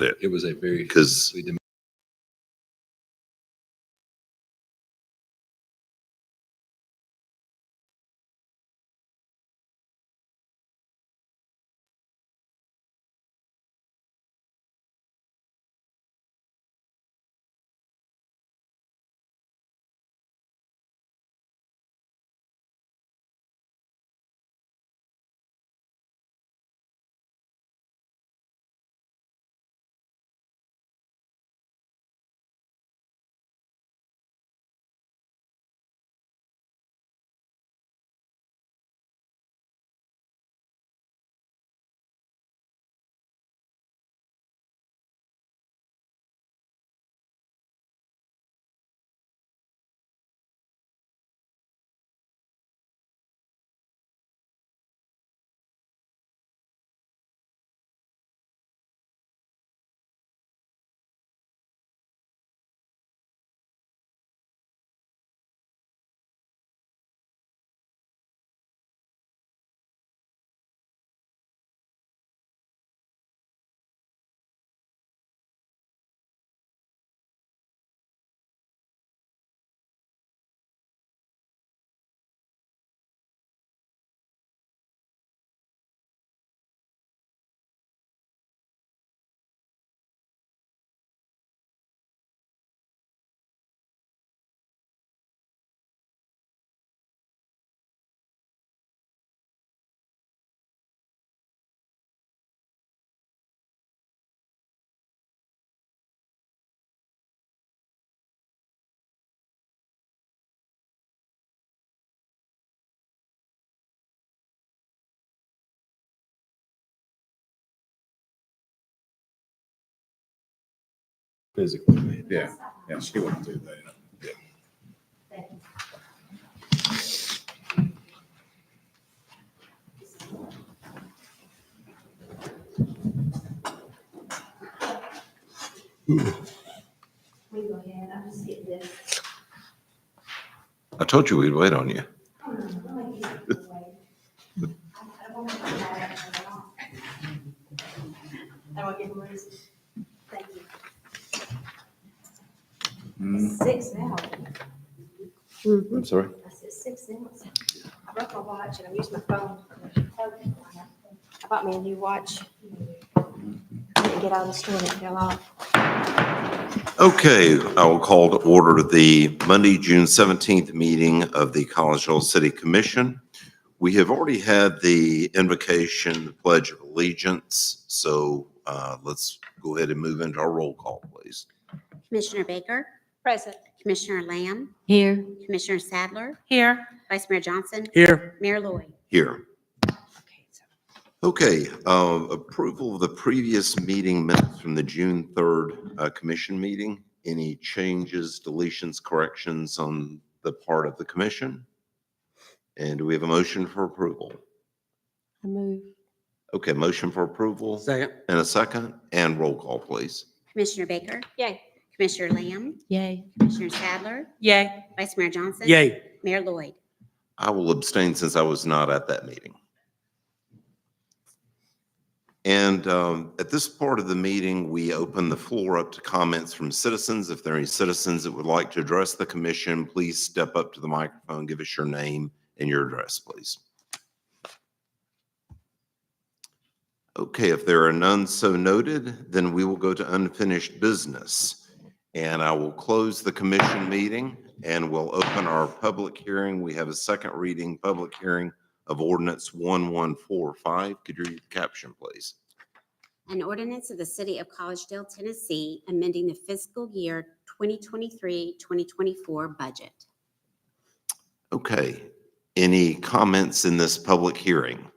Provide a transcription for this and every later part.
It was a very. Because Physically. Yeah. Yeah. She wouldn't do that. Yeah. We go ahead, I'll just get this. I told you we'd wait on you. Oh, no, no, I get it away. I won't have to buy that for long. I won't give them a reason. Thank you. Mm. 6 now. I'm sorry? I said 6 now. I broke my watch and I'm using my phone. I bought me a new watch. I didn't get out of the store and it fell off. Okay, I will call to order the Monday, June 17th meeting of the Collegedale City Commission. We have already had the invocation, the Pledge of Allegiance, so let's go ahead and move into our roll call, please. Commissioner Baker, Present. Commissioner Lamb, Here. Commissioner Sadler, Here. Vice Mayor Johnson, Here. Mayor Lloyd. Here. Okay, approval of the previous meeting minutes from the June 3rd commission meeting. Any changes, deletions, corrections on the part of the commission? And do we have a motion for approval? I move. Okay, motion for approval. Second. And a second, and roll call, please. Commissioner Baker, Yay. Commissioner Lamb, Yay. Commissioner Sadler, Yay. Vice Mayor Johnson. Yay. Mayor Lloyd. I will abstain since I was not at that meeting. And at this part of the meeting, we open the floor up to comments from citizens. If there are any citizens that would like to address the commission, please step up to the microphone, give us your name and your address, please. Okay, if there are none so noted, then we will go to unfinished business. And I will close the commission meeting and we'll open our public hearing. We have a second reading public hearing of ordinance 1145. Could you read the caption, please? An ordinance of the City of Collegedale, Tennessee, amending the fiscal year 2023-2024 budget. Okay, any comments in this public hearing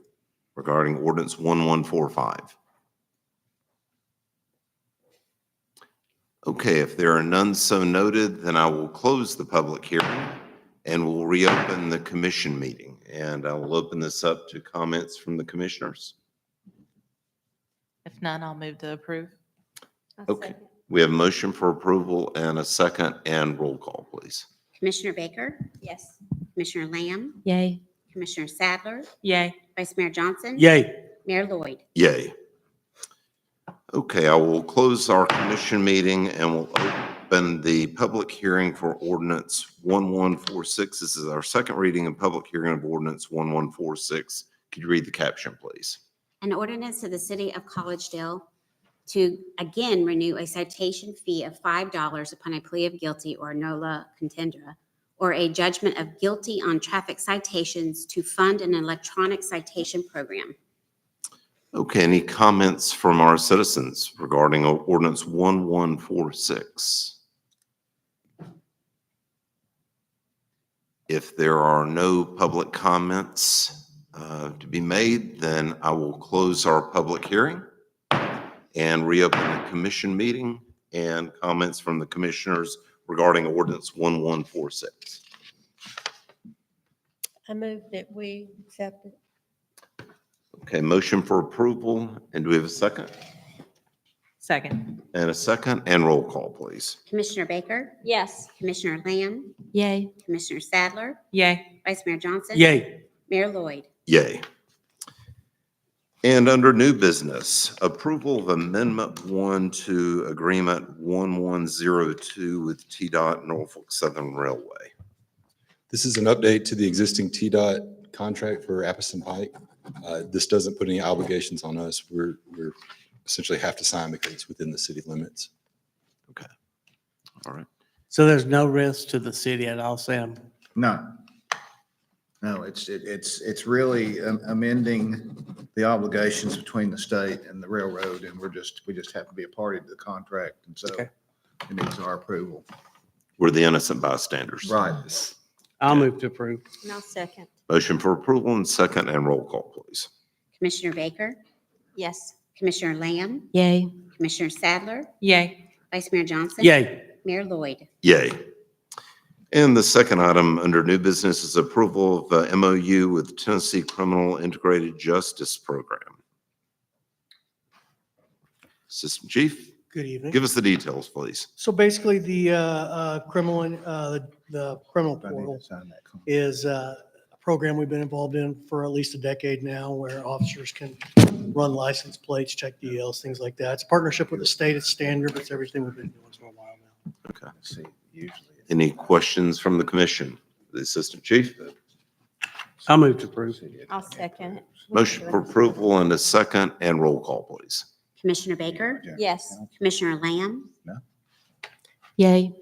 regarding ordinance 1145? Okay, if there are none so noted, then I will close the public hearing and we'll reopen the commission meeting. And I will open this up to comments from the commissioners. If none, I'll move to approve. Okay, we have a motion for approval and a second, and roll call, please. Commissioner Baker, Yes. Commissioner Lamb, Yay. Commissioner Sadler, Yay. Vice Mayor Johnson. Yay. Mayor Lloyd. Yay. Okay, I will close our commission meeting and we'll open the public hearing for ordinance 1146. This is our second reading and public hearing of ordinance 1146. Could you read the caption, please? An ordinance of the city of Collegedale to again renew a citation fee of $5 upon a plea of guilty or nola contendere, or a judgment of guilty on traffic citations to fund an electronic citation program. Okay, any comments from our citizens regarding ordinance 1146? If there are no public comments to be made, then I will close our public hearing and reopen the commission meeting and comments from the commissioners regarding ordinance 1146. I move that we accept it. Okay, motion for approval, and do we have a second? Second. And a second, and roll call, please. Commissioner Baker? Yes. Commissioner Lamb? Yay. Commissioner Sadler? Yay. Vice Mayor Johnson? Yay. Mayor Lloyd? Yay. And under new business, approval of Amendment 1 to Agreement 1102 with TDOT Norfolk Southern Railway. This is an update to the existing TDOT contract for Apison Pike. This doesn't put any obligations on us. We're essentially have to sign because it's within the city limits. All right. So there's no risk to the city at all, Sam? No. No, it's really amending the obligations between the state and the railroad, and we just have to be a party to the contract, and so Okay. it needs our approval. We're the innocent bystanders. Right. I'll move to approve. And I'll second. Motion for approval and second, and roll call, please. Commissioner Baker? Yes. Commissioner Lamb? Yay. Commissioner Sadler? Yay. Vice Mayor Johnson? Yay. Mayor Lloyd? Yay. And the second item under new business is approval of MOU with Tennessee Criminal Integrated Justice Program. Assistant Chief, Good evening. give us the details, please. So basically, the criminal I need portal to sign that. is a program we've been involved in for at least a decade now, where officers can run license plates, check DLs, things like that. It's a partnership with the state. It's standard, but it's everything we've been doing for a while now. Okay. Let's see, usually. Any questions from the commission? The Assistant Chief? I'll move to approve. I'll second. Motion for approval and a second, and roll call, please. Commissioner Baker? Yes. Commissioner Lamb? Yay.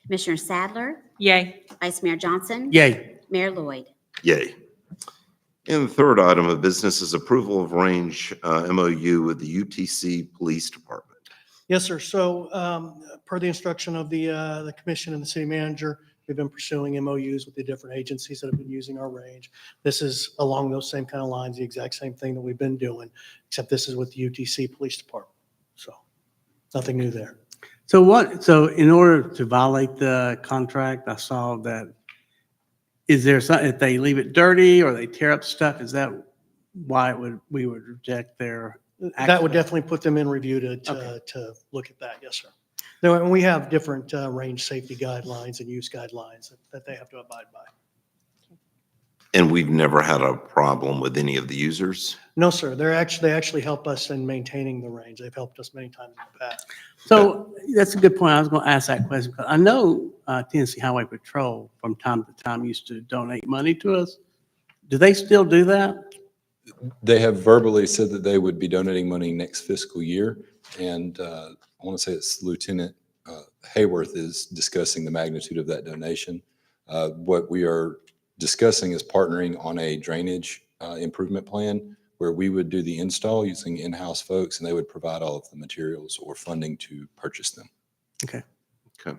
Commissioner Sadler? Yay. Vice Mayor Johnson? Yay. Mayor Lloyd? Yay. And the third item of business is approval of range MOU with the UTC Police Department. Yes, sir. So per the instruction of the commission and the city manager, we've been pursuing MOUs with the different agencies that have been using our range. This is along those same kind of lines, the exact same thing that we've been doing, except this is with the UTC Police Department. So nothing new there. So in order to violate the contract, I saw that, is there something, if they leave it dirty or they tear up stuff, is that why we would reject their? That would definitely put them in review Okay. to look at that. Yes, sir. No, and we have different range safety guidelines and use guidelines that they have to abide by. And we've never had a problem with any of the users? No, sir. They actually help us in maintaining the range. They've helped us many times in the past. So that's a good point. I was going to ask that question. I know Tennessee Highway Patrol from time to time used to donate money to us. Do they still do that? They have verbally said that they would be donating money next fiscal year. And I want to say it's Lieutenant Hayworth is discussing the magnitude of that donation. What we are discussing is partnering on a drainage improvement plan where we would do the install using in-house folks and they would provide all of the materials or funding to purchase them. Okay. Okay.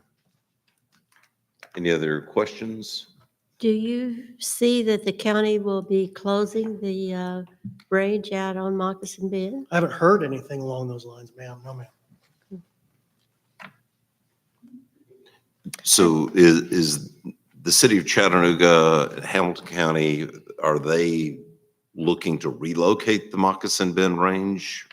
Any other questions? Do you see that the county will be closing the range out on Moccasin Bend? I haven't heard anything along those lines, ma'am. No, ma'am. So is the city of Chattanooga, Hamilton County, are they looking to relocate the Moccasin Bend range?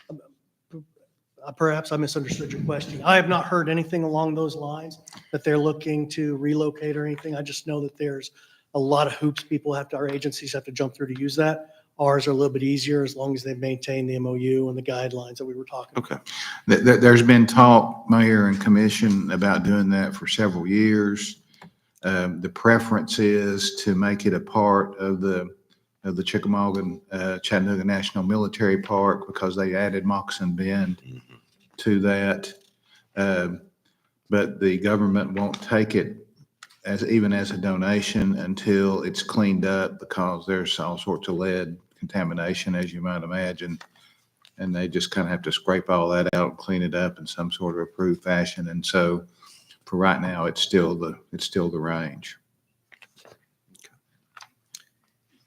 Perhaps I misunderstood your question. I have not heard anything along those lines that they're looking to relocate or anything. I just know that there's a lot of hoops our agencies have to jump through to use that. Ours are a little bit easier as long as they maintain the MOU and the guidelines that we were talking about. Okay. There's been talk, Mayor and Commission, about doing that for several years. The preference is to make it a part of the Chickamauga, Chattanooga National Military Park because they added Moccasin Bend to that. But the government won't take it even as a donation until it's cleaned up because there's all sorts of lead contamination, as you might imagine. And they just kind of have to scrape all that out and clean it up in some sort of approved fashion. And so for right now, it's still the range.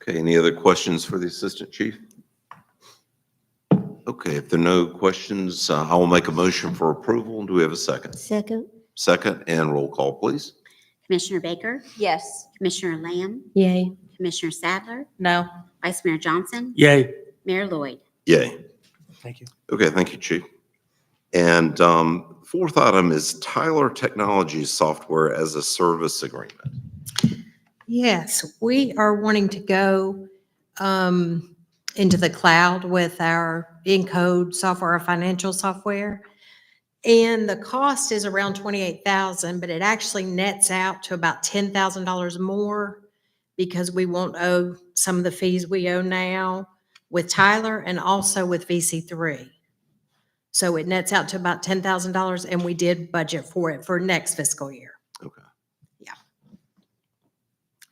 Okay, any other questions for the Assistant Chief? Okay, if there are no questions, I will make a motion for approval. Do we have a second? Second? Second, and roll call, please. Commissioner Baker, Yes. Commissioner Lamb, Yay. Commissioner Sadler, No. Vice Mayor Johnson, Yay. Mayor Lloyd. Yay. Thank you. Okay, thank you, Chief. And fourth item is Tyler Technologies Software as a Service Agreement. Yes, we are wanting to go into the cloud with our Encode software, our financial software. And the cost is around $28,000, but it actually nets out to about $10,000 more because we won't owe some of the fees we owe now with Tyler and also with VC3. So it nets out to about $10,000 and we did budget for it for next fiscal year. Okay.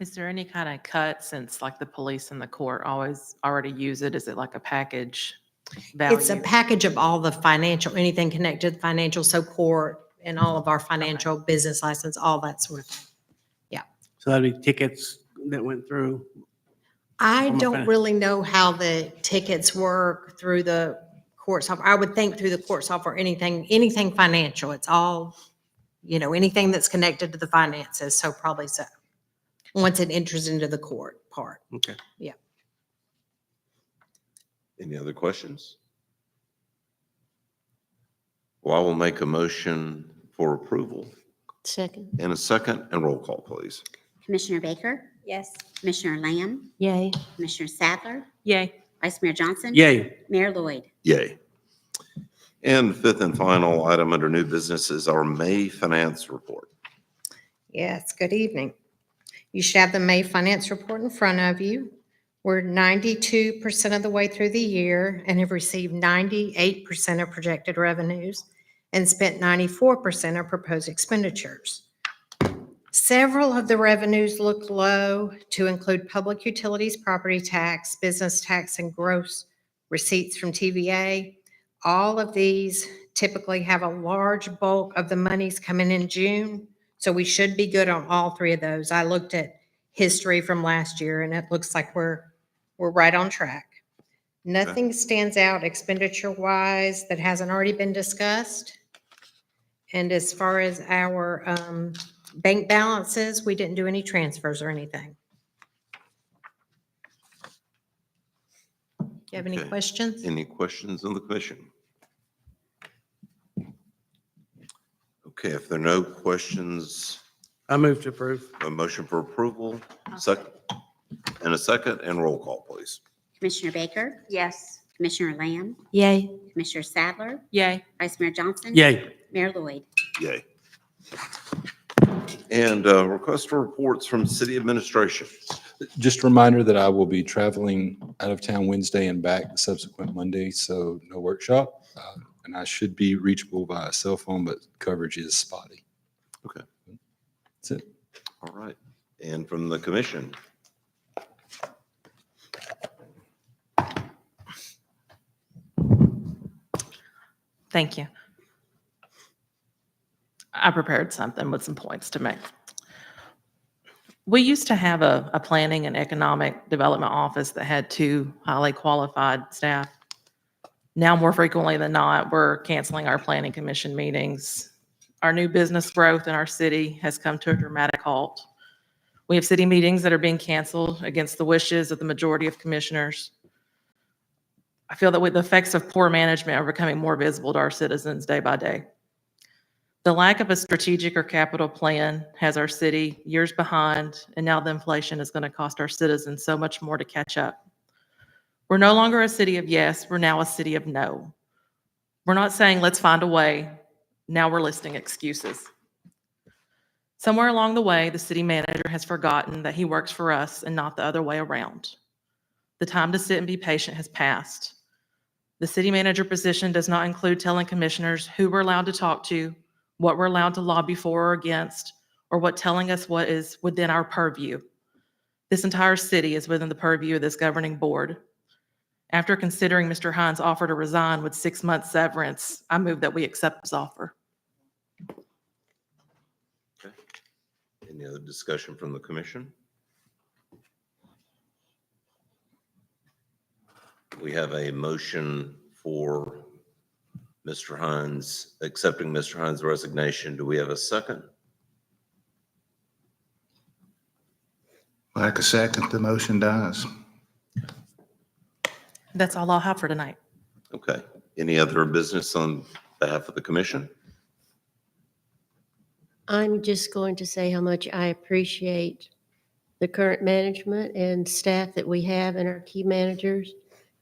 Is there any kind of cut since like the police and the court always already use it? Is it like a package value? It's a package of all the financial, anything connected to financial, so court and all of our financial business license, all that sort of thing. So that'd be tickets that went through. I From a don't fin- really know how the tickets work through the court software. I would think through the court software, anything financial. It's all, anything that's connected to the finances. So probably so. Once it enters into the court part. Okay. Any other questions? Well, I will make a motion for approval Second? in a second, and roll call, please. Commissioner Baker, Yes. Commissioner Lamb, Yay. Commissioner Sadler, Yay. Vice Mayor Johnson. Yay. Mayor Lloyd. Yay. And fifth and final item under new business is our May finance report. Yes, good evening. You should have the May finance report in front of you. We're 92% of the way through the year and have received 98% of projected revenues and spent 94% of proposed expenditures. Several of the revenues look low to include public utilities, property tax, business tax, and gross receipts from TVA. All of these typically have a large bulk of the monies coming in June, so we should be good on all three of those. I looked at history from last year, and it looks like we're right on track. Nothing stands out expenditure-wise that hasn't already been discussed. And as far as our bank balances, we didn't do any transfers or anything. Do you have any Okay. questions? Any questions on the commission? Okay, if there are no questions, I move to approve. a motion for approval, second, and a second, and roll call, please. Commissioner Baker, Yes. Commissioner Lamb, Yay. Commissioner Sadler, Yay. Vice Mayor Johnson. Yay. Mayor Lloyd. Yay. And request for reports from city administration. Just a reminder that I will be traveling out of town Wednesday and back the subsequent Monday, so no workshop. And I should be reachable via cell phone, but coverage is spotty. Okay. That's it. All right. And from the commission, Thank you. I prepared something with some points to make. We used to have a planning and economic development office that had 2 highly qualified staff. Now, more frequently than not, we're canceling our planning commission meetings. Our new business growth in our city has come to a dramatic halt. We have city meetings that are being canceled against the wishes of the majority of commissioners. I feel that with the effects of poor management are becoming more visible to our citizens day by day. The lack of a strategic or capital plan has our city years behind, and now the inflation is going to cost our citizens so much more to catch up. We're no longer a city of yes, we're now a city of no. We're not saying, let's find a way. Now we're listing excuses. Somewhere along the way, the city manager has forgotten that he works for us and not the other way around. The time to sit and be patient has passed. The city manager position does not include telling commissioners who we're allowed to talk to, what we're allowed to lobby for or against, or what telling us what is within our purview. This entire city is within the purview of this governing board. After considering Mr. Hines' offer to resign with 6 months severance, I move that we accept his offer. Any other discussion from the commission? We have a motion for Mr. Hines, accepting Mr. Hines' resignation. Do we have a second? Like a second, the motion dies. That's all I'll have for tonight. Okay. Any other business on behalf of the commission? I'm just going to say how much I appreciate the current management and staff that we have and our key managers.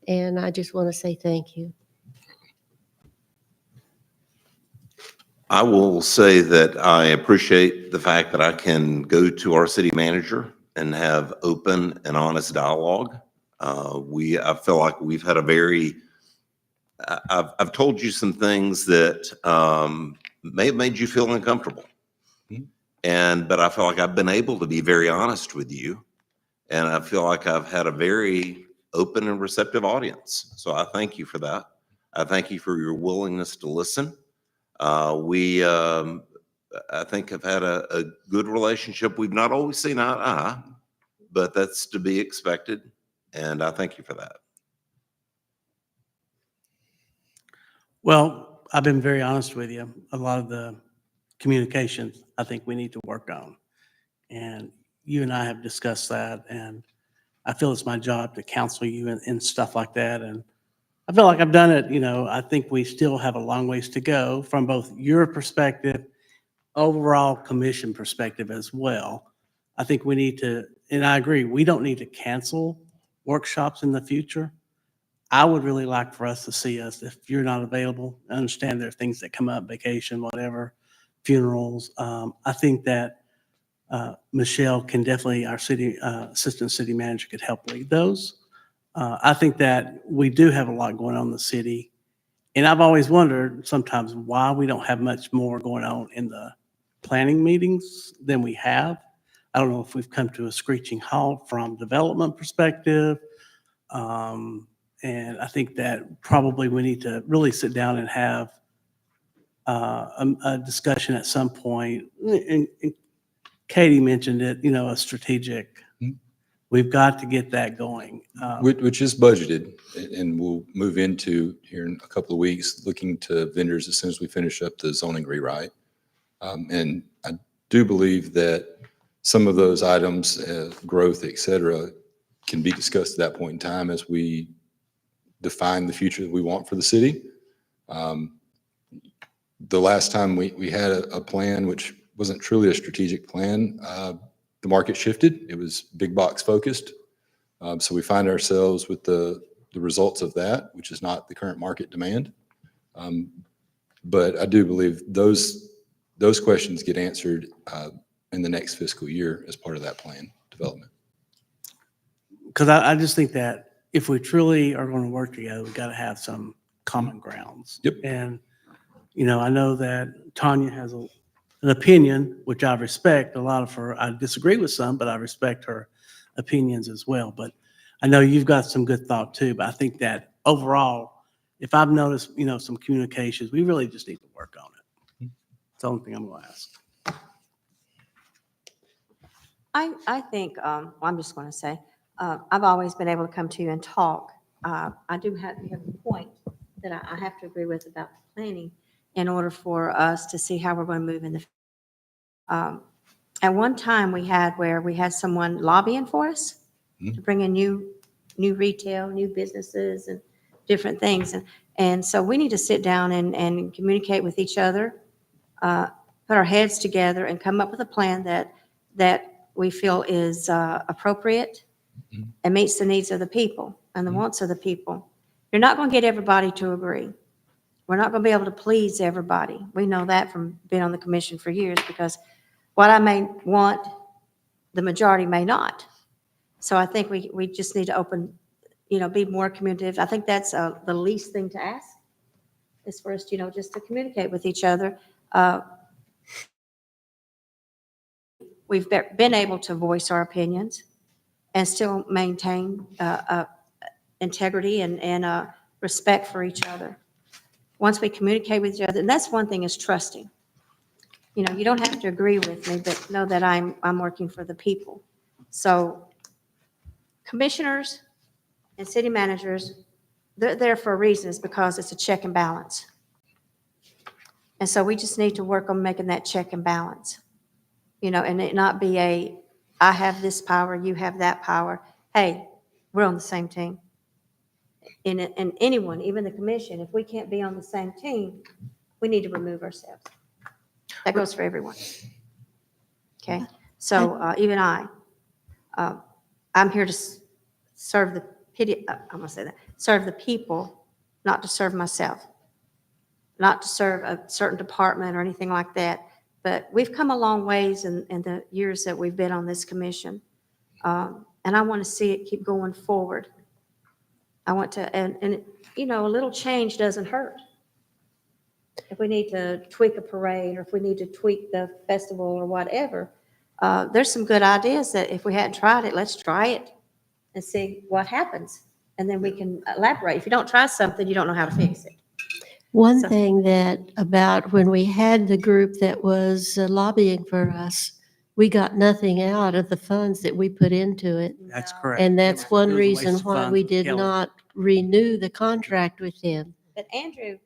And I just want to say thank you. I will say that I appreciate the fact that I can go to our city manager and have open and honest dialogue. I feel like we've had a very, I've told you some things that may have made you feel uncomfortable. But I feel like I've been able to be very honest with you. And I feel like I've had a very open and receptive audience. So I thank you for that. I thank you for your willingness to listen. I think have had a good relationship. We've not always seen eye to eye, but that's to be expected. And I thank you for that. Well, I've been very honest with you. A lot of the communications, I think we need to work on. And you and I have discussed that, and I feel it's my job to counsel you and stuff like that. And I feel like I've done it. I think we still have a long ways to go from both your perspective, overall commission perspective as well. I think we need to, and I agree, we don't need to cancel workshops in the future. I would really like for us to see us, if you're not available, I understand there are things that come up, vacation, whatever, funerals. I think that Michelle can definitely, our city assistant city manager, could help lead those. I think that we do have a lot going on in the city. And I've always wondered sometimes why we don't have much more going on in the planning meetings than we have. I don't know if we've come to a screeching halt from development perspective. And I think that probably we need to really sit down and have a discussion at some point. And Katie mentioned it, a strategic. We've got to get that going. Which is budgeted, and we'll move into here in a couple of weeks, looking to vendors as soon as we finish up the zoning rewrite. And I do believe that some of those items, growth, et cetera, can be discussed at that point in time as we define the future that we want for the city. The last time we had a plan, which wasn't truly a strategic plan, the market shifted. It was big box focused. So we find ourselves with the results of that, which is not the current market demand. But I do believe those questions get answered in the next fiscal year as part of that plan development. Because I just think that if we truly are going to work together, we've got to have some common grounds. Yep. And, I know that Tanya has an opinion, which I respect. A lot of her, I disagree with some, but I respect her opinions as well. But I know you've got some good thought too. But I think that overall, if I've noticed, some communications, we really just need to work on it. It's the only thing I'm going to ask. I think, I'm just going to say, I've always been able to come to you and talk. I do have, you have a point that I have to agree with about the planning in order for us to see how we're going to move in the. At one time, we had someone lobbying for us to bring in new retail, new businesses and different things. And so we need to sit down and communicate with each other, put our heads together and come up with a plan that we feel is appropriate and meets the needs of the people. and the wants of the people. You're not going to get everybody to agree. We're not going to be able to please everybody. We know that from being on the commission for years, because what I may want, the majority may not. So I think we just need to open, be more communicative. I think that's the least thing to ask, is for us, just to communicate with each other. We've been able to voice our opinions and still maintain integrity and respect for each other. Once we communicate with each other, and that's one thing, is trusting. You don't have to agree with me, but know that I'm working for the people. So commissioners and city managers, they're there for a reason. It's because it's a check and balance. And so we just need to work on making that check and balance, and it not be I have this power, you have that power. Hey, we're on the same team. And anyone, even the commission, if we can't be on the same team, we need to remove ourselves. That goes for everyone. Okay? So even I'm here to serve the I'm going to say that, serve the people, not to serve myself, not to serve a certain department or anything like that. But we've come a long ways in the years that we've been on this commission. And I want to see it keep going forward. I want to, and a little change doesn't hurt. If we need to tweak a parade, or if we need to tweak the festival or whatever, there's some good ideas that if we hadn't tried it, let's try it and see what happens. And then we can elaborate. If you don't try something, you don't know how to fix it. One So- thing that about when we had the group that was lobbying for us, we got nothing out of the funds that we put into it. That's correct. And that's It one was a waste reason of why funds we with did Kelly. not renew the contract with them. But Andrew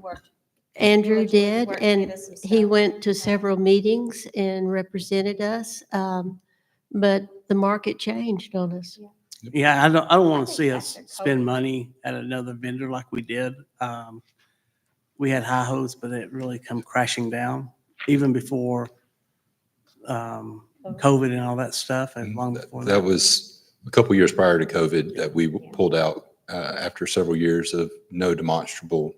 worked. Andrew diligently to did, work to get and us some he stuff. went to several meetings and represented us. But the market changed on us. Yeah, I don't want to think see that's us a spend COVID. money at another vendor like we did. We had high hopes, but it really come crashing down even before COVID and all that stuff, and long before That was a couple years prior to COVID that we pulled out after several years of no demonstrable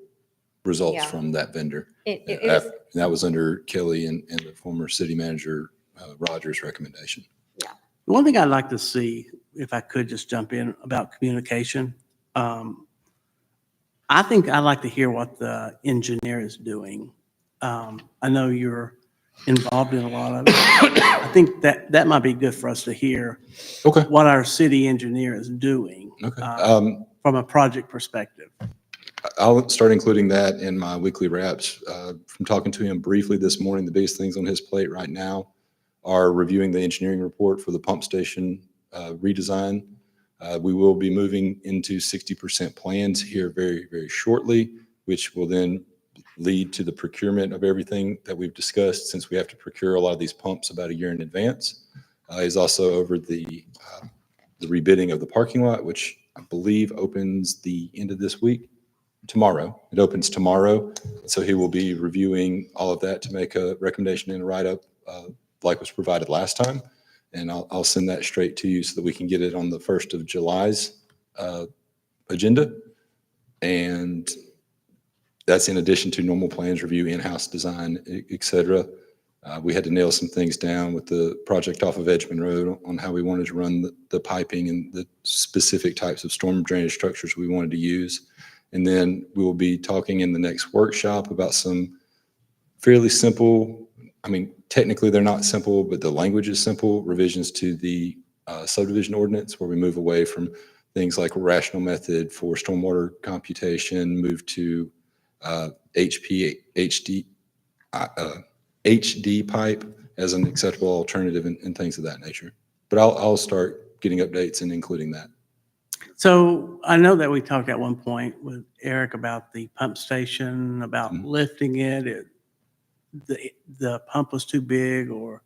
results Yeah. Mm-hmm. from that vendor. It was, And that was under Kelly and the former city manager Rogers' recommendation. One thing I'd like to see, if I could just jump in about communication. I think I'd like to hear what the engineer is doing. I know you're involved in a lot of it. I think that might be good for us to hear Okay. what our city engineer is doing Okay. from a project perspective. I'll start including that in my weekly wraps. From talking to him briefly this morning, the biggest things on his plate right now are reviewing the engineering report for the pump station redesign. We will be moving into 60% plans here very, very shortly, which will then lead to the procurement of everything that we've discussed, since we have to procure a lot of these pumps about a year in advance. He's also over the rebidding of the parking lot, which I believe opens the end of this week. Tomorrow. It opens tomorrow. So he will be reviewing all of that to make a recommendation and a write-up like was provided last time. And I'll send that straight to you so that we can get it on the 1st of July's agenda. And that's in addition to normal plans review, in-house design, et cetera. We had to nail some things down with the project off of Edgemond Road on how we wanted to run the piping and the specific types of storm drainage structures we wanted to use. And then we will be talking in the next workshop about some fairly simple, technically they're not simple, but the language is simple, revisions to the subdivision ordinance, where we move away from things like rational method for stormwater computation, move to HD pipe as an acceptable alternative and things of that nature. But I'll start getting updates and including that. So I know that we talked at one point with Eric about the pump station, about Mhm. lifting it. The pump was too big, or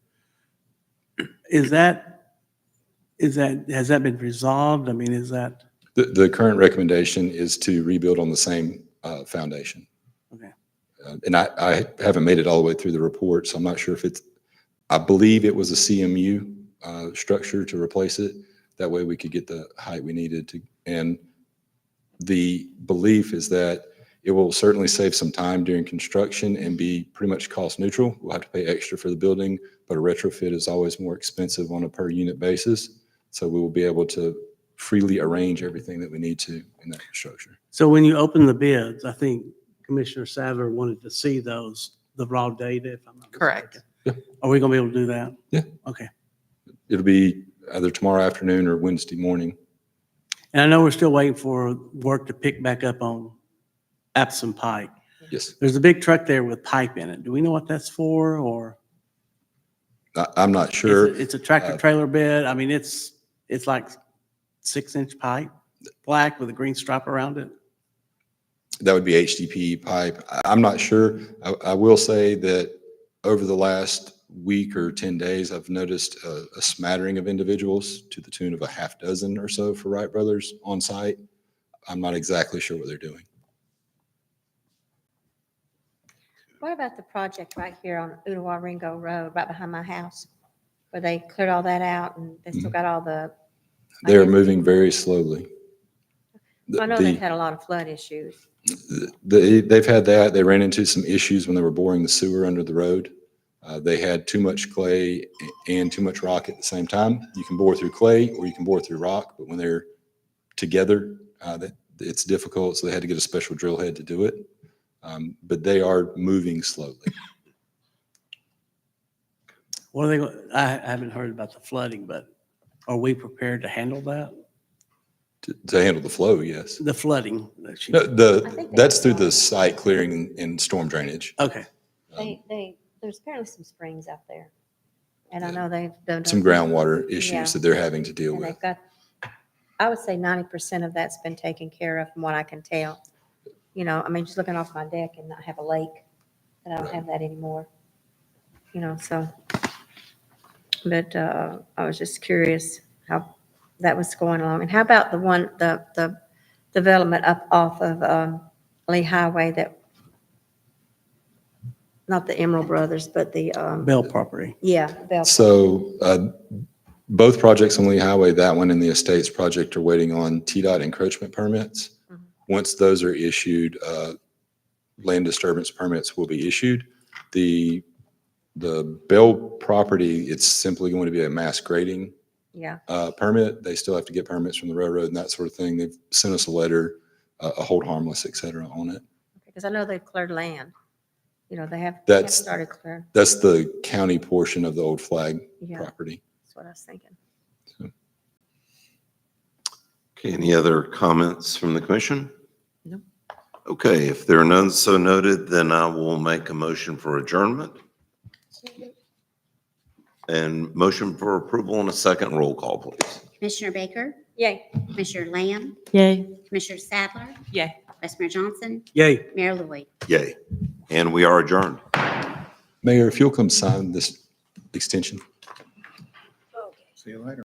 has that been resolved? Is that, The current recommendation is to rebuild on the same foundation. okay. And I haven't made it all the way through the report, so I'm not sure if I believe it was a CMU structure to replace it. That way we could get the height we needed to, and The belief is that it will certainly save some time during construction and be pretty much cost neutral. We'll have to pay extra for the building, but a retrofit is always more expensive on a per unit basis. So we will be able to freely arrange everything that we need to in that structure. So when you open the bids, I think Commissioner Sadler wanted to see those, the raw data, if I'm not Correct. mistaken. Are we going to be able to do that? Yeah. Okay. It'll be either tomorrow afternoon or Wednesday morning. And I know we're still waiting for work to pick back up on Epsom Pike. Yes. There's a big truck there with pipe in it. Do we know what that's for, or? I'm not sure. It's a tractor trailer bed. I mean, it's like 6-inch pipe, black with a green stripe around it. That would be HDPE pipe. I'm not sure. I will say that over the last week or 10 days, I've noticed a smattering of individuals to the tune of a half dozen or so for Wright Brothers on site. I'm not exactly sure what they're doing. What about the project right here on Udawaringo Road, right behind my house? Where they cleared all that out and they still got all the, They're moving very slowly. I know they've had a lot of flood issues. They've had that. They ran into some issues when they were boring the sewer under the road. They had too much clay and too much rock at the same time. You can bore through clay or you can bore through rock, but when they're together, it's difficult. So they had to get a special drill head to do it. But they are moving slowly. What are they, I haven't heard about the flooding, but are we prepared to handle that? To handle the flow, yes. The flooding? that you- No, I think they that's did through that. the site clearing and storm drainage. Okay. There's apparently some springs out there. And I know they've done. Some groundwater Yeah. issues that they're having to deal And with. they've got, I would say 90% of that's been taken care of from what I can tell. You know, I mean, just looking off my deck and not have a lake, and I don't Right. have that anymore. You know, so, but I was just curious how that was going along. And how about the development up off of Lee Highway that, not the Emerald Brothers, but the, Bell property. yeah, Bell. So both projects on Lee Highway, that one and the Estates project, are waiting on TDOT encroachment permits. Mhm. Once those are issued, land disturbance permits will be issued. The Bell property, it's simply going to be a mass grading Yeah, permit. They still have to get permits from the railroad and that sort of thing. They've sent us a letter, a hold harmless, et cetera, on it. because I know they've cleared land. You know, they have That's- started clearing. That's the county portion of the old flag Yeah, property. that's what I was thinking. Okay, any other comments from the commission? No. Okay, if there are none so noted, then I will make a motion for adjournment. And motion for approval and a second roll call, please. Commissioner Baker, Yay. Commissioner Lamb, Yay. Commissioner Sadler, Yay. Vice Mayor Johnson, Yay. Mayor Lloyd. Yay. And we are adjourned. Mayor, if you'll come sign this extension. See you later.